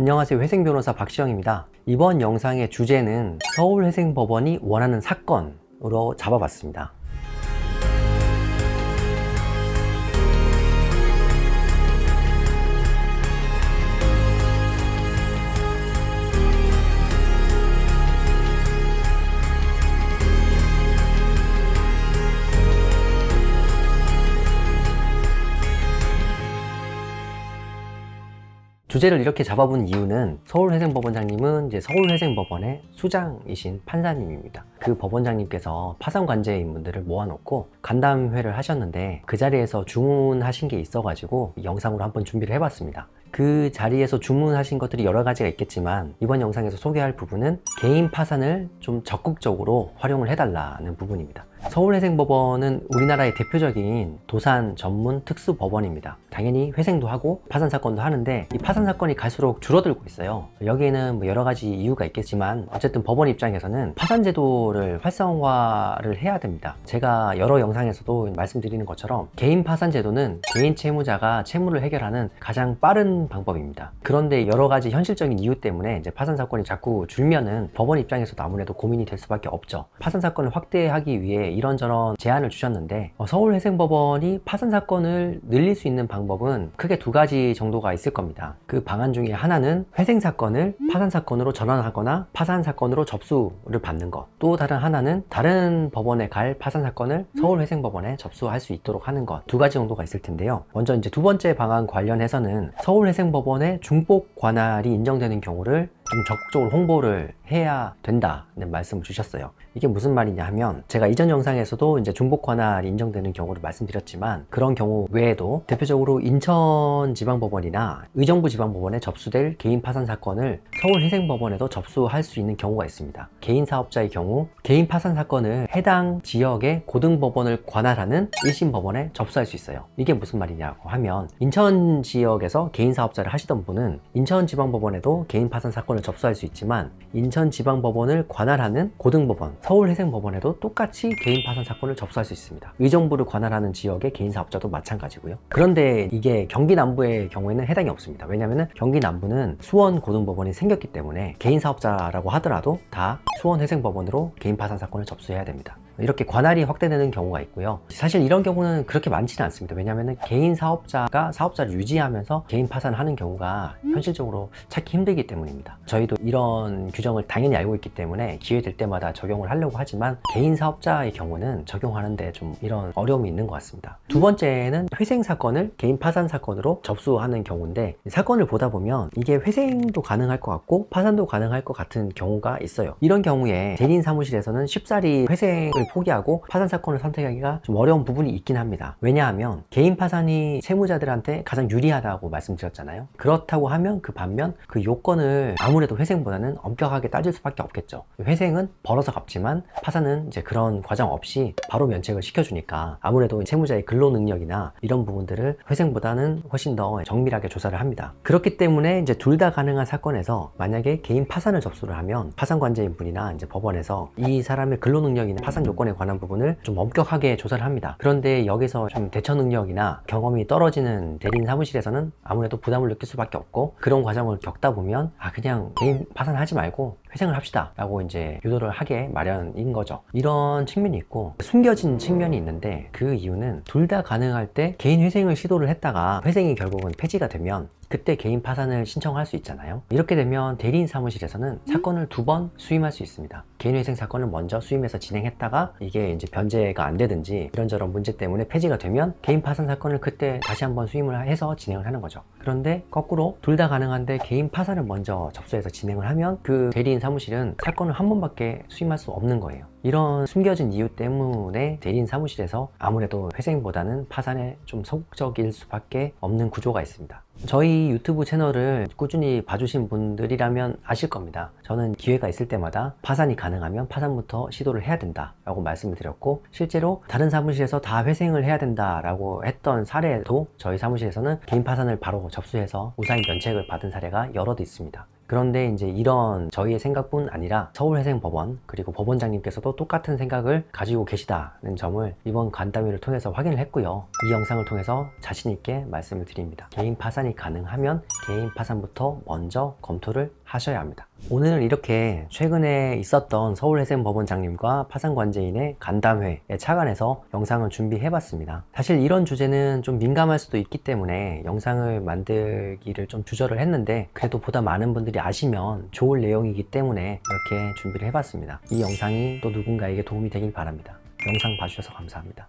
안녕하세요. 회생변호사 박시영입니다. 이번 영상의 주제는 서울회생법원이 원하는 사건으로 잡아봤습니다. 주제를 이렇게 잡아본 이유는 서울회생법원장님은 이제 서울회생법원의 수장이신 판사님입니다. 그 법원장님께서 파산 관제인 분들을 모아놓고 간담회를 하셨는데 그 자리에서 주문하신 게 있어가지고 영상으로 한번 준비를 해봤습니다. 그 자리에서 주문하신 것들이 여러 가지가 있겠지만 이번 영상에서 소개할 부분은 개인 파산을 좀 적극적으로 활용을 해달라는 부분입니다. 서울회생법원은 우리나라의 대표적인 도산 전문 특수법원입니다. 당연히 회생도 하고 파산 사건도 하는데 이 파산 사건이 갈수록 줄어들고 있어요. 여기에는 뭐 여러 가지 이유가 있겠지만 어쨌든 법원 입장에서는 파산 제도를 활성화를 해야 됩니다. 제가 여러 영상에서도 말씀드리는 것처럼 개인 파산 제도는 개인 채무자가 채무를 해결하는 가장 빠른 방법입니다. 그런데 여러 가지 현실적인 이유 때문에 이제 파산 사건이 자꾸 줄면은 법원 입장에서도 아무래도 고민이 될 수밖에 없죠. 파산 사건을 확대하기 위해 이런저런 제안을 주셨는데 서울회생법원이 파산 사건을 늘릴 수 있는 방법은 크게 두 가지 정도가 있을 겁니다. 그 방안 중에 하나는 회생 사건을 파산 사건으로 전환하거나 파산 사건으로 접수를 받는 것, 또 다른 하나는 다른 법원에 갈 파산 사건을 서울회생법원에 접수할 수 있도록 하는 것, 두 가지 정도가 있을 텐데요. 먼저 이제 두 번째 방안 관련해서는 서울회생법원의 중복 관할이 인정되는 경우를 좀 적극적으로 홍보를 해야 된다는 말씀을 주셨어요. 이게 무슨 말이냐 하면 제가 이전 영상에서도 이제 중복 관할이 인정되는 경우를 말씀드렸지만 그런 경우 외에도 대표적으로 인천지방법원이나 의정부지방법원에 접수될 개인 파산 사건을 서울회생법원에도 접수할 수 있는 경우가 있습니다. 개인 사업자의 경우 개인 파산 사건을 해당 지역의 고등법원을 관할하는 1심 법원에 접수할 수 있어요. 이게 무슨 말이냐고 하면 인천 지역에서 개인 사업자를 하시던 분은 인천지방법원에도 개인 파산 사건을 접수할 수 있지만 인천지방법원을 관할하는 고등법원, 서울회생법원에도 똑같이 개인 파산 사건을 접수할 수 있습니다. 의정부를 관할하는 지역의 개인 사업자도 마찬가지고요. 그런데 이게 경기 남부의 경우에는 해당이 없습니다. 왜냐하면 경기 남부는 수원 고등법원이 생겼기 때문에 개인 사업자라고 하더라도 다 수원회생법원으로 개인 파산 사건을 접수해야 됩니다. 이렇게 관할이 확대되는 경우가 있고요. 사실 이런 경우는 그렇게 많지는 않습니다. 왜냐하면 개인 사업자가 사업자를 유지하면서 개인 파산을 하는 경우가 현실적으로 찾기 힘들기 때문입니다. 저희도 이런 규정을 당연히 알고 있기 때문에 기회 될 때마다 적용을 하려고 하지만 개인 사업자의 경우는 적용하는데 좀 이런 어려움이 있는 것 같습니다. 두 번째는 회생 사건을 개인 파산 사건으로 접수하는 경우인데 사건을 보다 보면 이게 회생도 가능할 것 같고 파산도 가능할 것 같은 경우가 있어요. 이런 경우에 대리인 사무실에서는 쉽사리 회생을 포기하고 파산 사건을 선택하기가 좀 어려운 부분이 있긴 합니다. 왜냐하면 개인 파산이 채무자들한테 가장 유리하다고 말씀드렸잖아요. 그렇다고 하면 그 반면 그 요건을 아무래도 회생보다는 엄격하게 따질 수밖에 없겠죠. 회생은 벌어서 갚지만 파산은 이제 그런 과정 없이 바로 면책을 시켜주니까 아무래도 채무자의 근로 능력이나 이런 부분들을 회생보다는 훨씬 더 정밀하게 조사를 합니다. 그렇기 때문에 이제 둘 다 가능한 사건에서 만약에 개인 파산을 접수를 하면 파산 관제인 분이나 이제 법원에서 이 사람의 근로 능력이나 파산 요건에 관한 부분을 좀 엄격하게 조사를 합니다. 그런데 여기서 좀 대처 능력이나 경험이 떨어지는 대리인 사무실에서는 아무래도 부담을 느낄 수밖에 없고 그런 과정을 겪다 보면 그냥 개인 파산하지 말고 회생을 합시다 라고 이제 유도를 하게 마련인 거죠. 이런 측면이 있고 숨겨진 측면이 있는데 그 이유는 둘 다 가능할 때 개인 회생을 시도를 했다가 회생이 결국은 폐지가 되면 그때 개인 파산을 신청할 수 있잖아요. 이렇게 되면 대리인 사무실에서는 사건을 두 번 수임할 수 있습니다. 개인회생 사건을 먼저 수임해서 진행했다가 이게 이제 변제가 안 되든지 이런저런 문제 때문에 폐지가 되면 개인 파산 사건을 그때 다시 한번 수임을 해서 진행을 하는 거죠. 그런데 거꾸로 둘 다 가능한데 개인 파산을 먼저 접수해서 진행을 하면 그 대리인 사무실은 사건을 한 번밖에 수임할 수 없는 거예요. 이런 숨겨진 이유 때문에 대리인 사무실에서 아무래도 회생보다는 파산에 좀 소극적일 수밖에 없는 구조가 있습니다. 저희 유튜브 채널을 꾸준히 봐주신 분들이라면 아실 겁니다. 저는 기회가 있을 때마다 파산이 가능하면 파산부터 시도를 해야 된다라고 말씀을 드렸고 실제로 다른 사무실에서 다 회생을 해야 된다라고 했던 사례도 저희 사무실에서는 개인 파산을 바로 접수해서 무사히 면책을 받은 사례가 여럿 있습니다. 그런데 이제 이런 저희의 생각뿐 아니라 서울회생법원 그리고 법원장님께서도 똑같은 생각을 가지고 계시다는 점을 이번 간담회를 통해서 확인을 했고요. 이 영상을 통해서 자신 있게 말씀을 드립니다. 개인 파산이 가능하면 개인 파산부터 먼저 검토를 하셔야 합니다. 오늘은 이렇게 최근에 있었던 서울회생법원장님과 파산관제인의 간담회에 착안해서 영상을 준비해봤습니다. 사실 이런 주제는 좀 민감할 수도 있기 때문에 영상을 만들기를 좀 주저를 했는데 그래도 보다 많은 분들이 아시면 좋을 내용이기 때문에 이렇게 준비를 해봤습니다. 이 영상이 또 누군가에게 도움이 되길 바랍니다. 영상 봐주셔서 감사합니다.